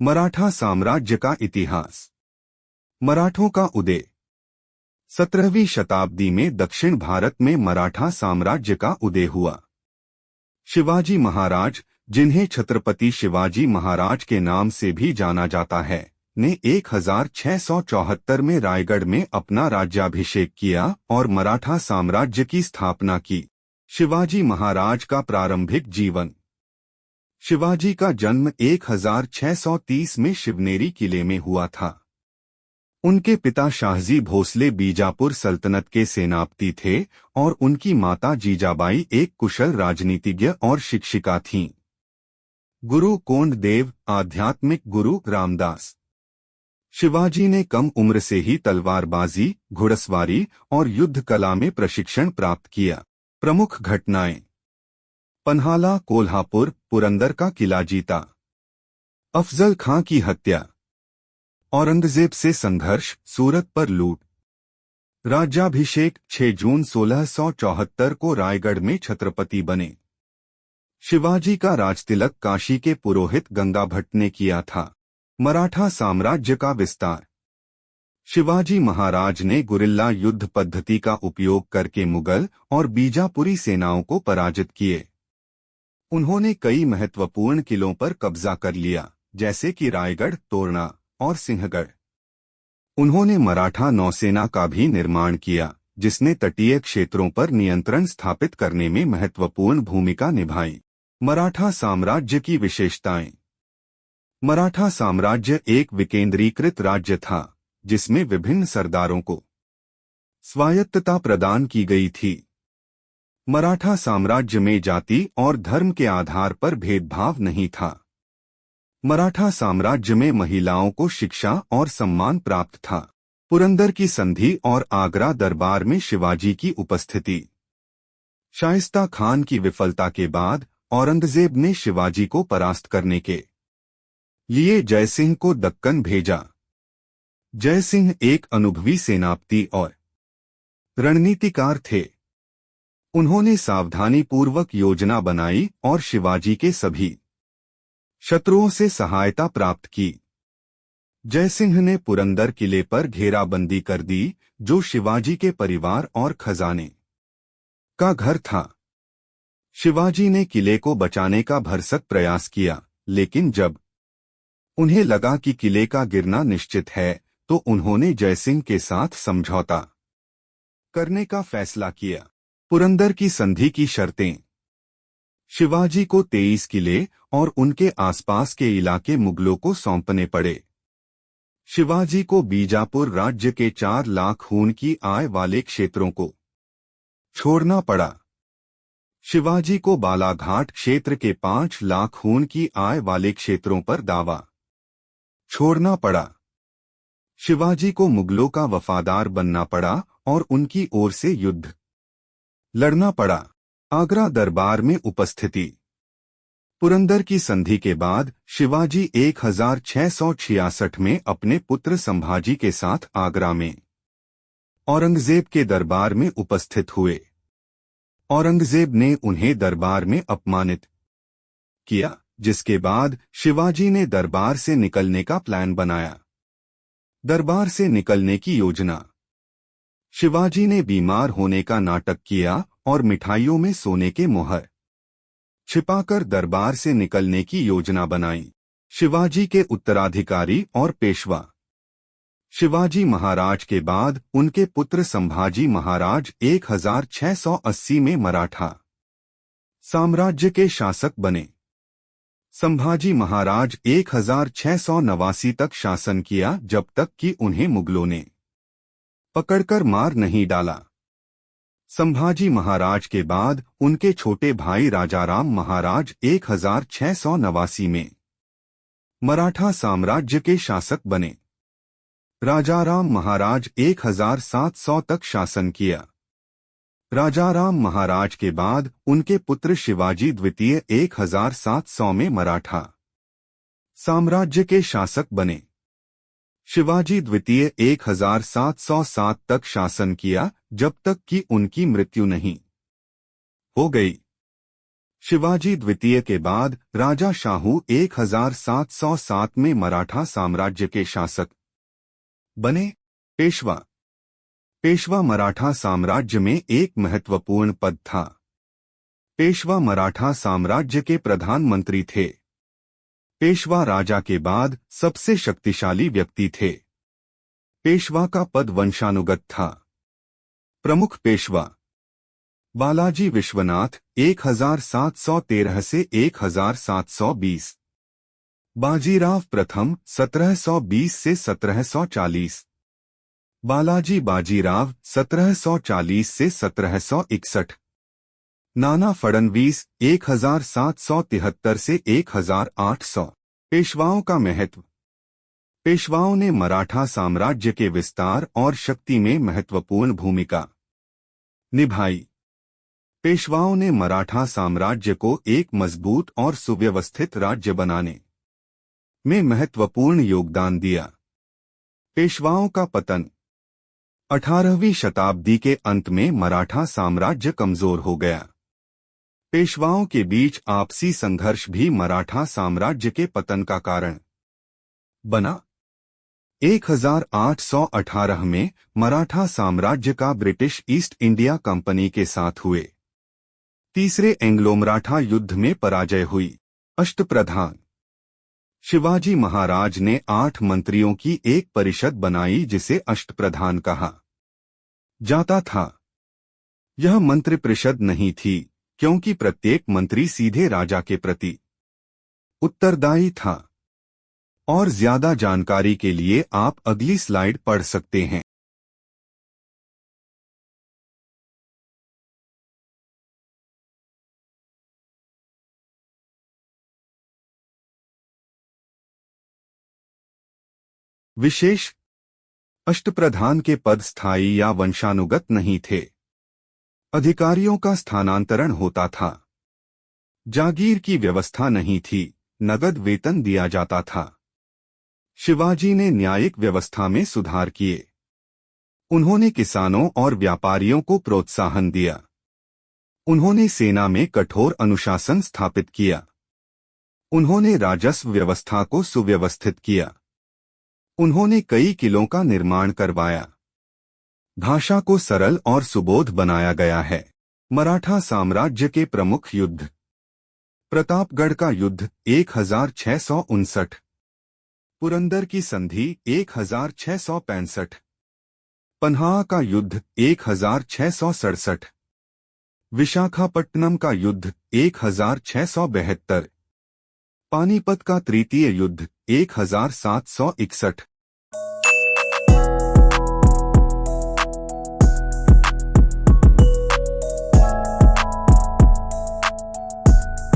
मराठा साम्राज्य का इतिहास। मराठों का उदय। 17वीं शताब्दी में दक्षिण भारत में मराठा साम्राज्य का उदय हुआ। शिवाजी महाराज, जिन्हें छत्रपति शिवाजी महाराज के नाम से भी जाना जाता है, ने 1674 में रायगढ़ में अपना राज्याभिषेक किया और मराठा साम्राज्य की स्थापना की। शिवाजी महाराज का प्रारंभिक जीवन। शिवाजी का जन्म 1630 में शिवनेरी किले में हुआ था। उनके पिता शाहजी भोसले बीजापुर सल्तनत के सेनापति थे और उनकी माता जीजाबाई एक कुशल राजनीतिज्ञ और शिक्षिका थीं। गुरु कोंडदेव, आध्यात्मिक गुरु रामदास। शिवाजी ने कम उम्र से ही तलवारबाजी, घुड़सवारी और युद्ध कला में प्रशिक्षण प्राप्त किया। प्रमुख घटनाएं। पन्हाला, कोल्हापुर, पुरंदर का किला जीता। अफजल खां की हत्या। औरंगजेब से संघर्ष, सूरत पर लूट। राज्याभिषेक 6 जून 1674 को रायगढ़ में छत्रपति बने। शिवाजी का राजतिलक काशी के पुरोहित गंगा भट्ट ने किया था। मराठा साम्राज्य का विस्तार। शिवाजी महाराज ने गुरिल्ला युद्ध पद्धति का उपयोग करके मुगल और बीजापुरी सेनाओं को पराजित किए। उन्होंने कई महत्वपूर्ण किलों पर कब्जा कर लिया, जैसे कि रायगढ़, तोरना और सिंहगढ़। उन्होंने मराठा नौसेना का भी निर्माण किया, जिसने तटीय क्षेत्रों पर नियंत्रण स्थापित करने में महत्वपूर्ण भूमिका निभाई। मराठा साम्राज्य की विशेषताएं। मराठा साम्राज्य एक विकेंद्रीकृत राज्य था, जिसमें विभिन्न सरदारों को स्वायत्तता प्रदान की गई थी। मराठा साम्राज्य में जाति और धर्म के आधार पर भेदभाव नहीं था। मराठा साम्राज्य में महिलाओं को शिक्षा और सम्मान प्राप्त था। पुरंदर की संधि और आगरा दरबार में शिवाजी की उपस्थिति। शाइस्ता खान की विफलता के बाद औरंगजेब ने शिवाजी को परास्त करने के लिए जयसिंह को दक्कन भेजा। जयसिंह एक अनुभवी सेनापति और रणनीतिकार थे। उन्होंने सावधानीपूर्वक योजना बनाई और शिवाजी के सभी शत्रुओं से सहायता प्राप्त की। जयसिंह ने पुरंदर किले पर घेराबंदी कर दी, जो शिवाजी के परिवार और खजाने का घर था। शिवाजी ने किले को बचाने का भरसक प्रयास किया, लेकिन जब उन्हें लगा कि किले का गिरना निश्चित है, तो उन्होंने जयसिंह के साथ समझौता करने का फैसला किया। पुरंदर की संधि की शर्तें। शिवाजी को 23 किले और उनके आसपास के इलाके मुगलों को सौंपने पड़े। शिवाजी को बीजापुर राज्य के 4 लाख खून की आय वाले क्षेत्रों को छोड़ना पड़ा। शिवाजी को बालाघाट क्षेत्र के 5 लाख खून की आय वाले क्षेत्रों पर दावा छोड़ना पड़ा। शिवाजी को मुगलों का वफादार बनना पड़ा और उनकी ओर से युद्ध लड़ना पड़ा। आगरा दरबार में उपस्थिति। पुरंदर की संधि के बाद शिवाजी 1666 में अपने पुत्र संभाजी के साथ आगरा में औरंगजेब के दरबार में उपस्थित हुए। औरंगजेब ने उन्हें दरबार में अपमानित किया, जिसके बाद शिवाजी ने दरबार से निकलने का प्लान बनाया। दरबार से निकलने की योजना। शिवाजी ने बीमार होने का नाटक किया और मिठाइयों में सोने के मोहर छिपाकर दरबार से निकलने की योजना बनाई। शिवाजी के उत्तराधिकारी और पेशवा। शिवाजी महाराज के बाद उनके पुत्र संभाजी महाराज 1680 में मराठा साम्राज्य के शासक बने। संभाजी महाराज 1689 तक शासन किया, जब तक कि उन्हें मुगलों ने पकड़कर मार नहीं डाला। संभाजी महाराज के बाद उनके छोटे भाई राजाराम महाराज 1689 में मराठा साम्राज्य के शासक बने। राजाराम महाराज 1700 तक शासन किया। राजाराम महाराज के बाद उनके पुत्र शिवाजी द्वितीय 1700 में मराठा साम्राज्य के शासक बने। शिवाजी द्वितीय 1707 तक शासन किया, जब तक कि उनकी मृत्यु नहीं हो गई। शिवाजी द्वितीय के बाद राजा शाहू 1707 में मराठा साम्राज्य के शासक बने। पेशवा पेशवा मराठा साम्राज्य में एक महत्वपूर्ण पद था। पेशवा मराठा साम्राज्य के प्रधानमंत्री थे। पेशवा राजा के बाद सबसे शक्तिशाली व्यक्ति थे। पेशवा का पद वंशानुगत था। प्रमुख पेशवा बालाजी विश्वनाथ 1713 से 1720, बाजीराव प्रथम 1720 से 1740, बालाजी बाजीराव 1740 से 1761, नाना फडणवीस 1773 से 1800। पेशवाओं का महत्व। पेशवाओं ने मराठा साम्राज्य के विस्तार और शक्ति में महत्वपूर्ण भूमिका निभाई। पेशवाओं ने मराठा साम्राज्य को एक मजबूत और सुव्यवस्थित राज्य बनाने में महत्वपूर्ण योगदान दिया। पेशवाओं का पतन। 18वीं शताब्दी के अंत में मराठा साम्राज्य कमजोर हो गया। पेशवाओं के बीच आपसी संघर्ष भी मराठा साम्राज्य के पतन का कारण बना। 1818 में मराठा साम्राज्य का ब्रिटिश ईस्ट इंडिया कंपनी के साथ हुए तीसरे एंग्लो मराठा युद्ध में पराजय हुई। अष्टप्रधान। शिवाजी महाराज ने 8 मंत्रियों की एक परिषद बनाई जिसे अष्टप्रधान कहा जाता था। यह मंत्रिपरिषद नहीं थी क्योंकि प्रत्येक मंत्री सीधे राजा के प्रति उत्तरदायी था। और ज्यादा जानकारी के लिए आप अगली स्लाइड पढ़ सकते हैं। विशेष। अष्टप्रधान के पद स्थायी या वंशानुगत नहीं थे। अधिकारियों का स्थानांतरण होता था। जागीर की व्यवस्था नहीं थी, नगद वेतन दिया जाता था। शिवाजी ने न्यायिक व्यवस्था में सुधार किए। उन्होंने किसानों और व्यापारियों को प्रोत्साहन दिया। उन्होंने सेना में कठोर अनुशासन स्थापित किया। उन्होंने राजस्व व्यवस्था को सुव्यवस्थित किया। उन्होंने कई किलों का निर्माण करवाया। भाषा को सरल और सुबोध बनाया गया है। मराठा साम्राज्य के प्रमुख युद्ध। प्रतापगढ़ का युद्ध 1659, पुरंदर की संधि 1665, पन्हा का युद्ध 1667, विशाखापट्टनम का युद्ध 1672, पानीपत का तृतीय युद्ध 1761,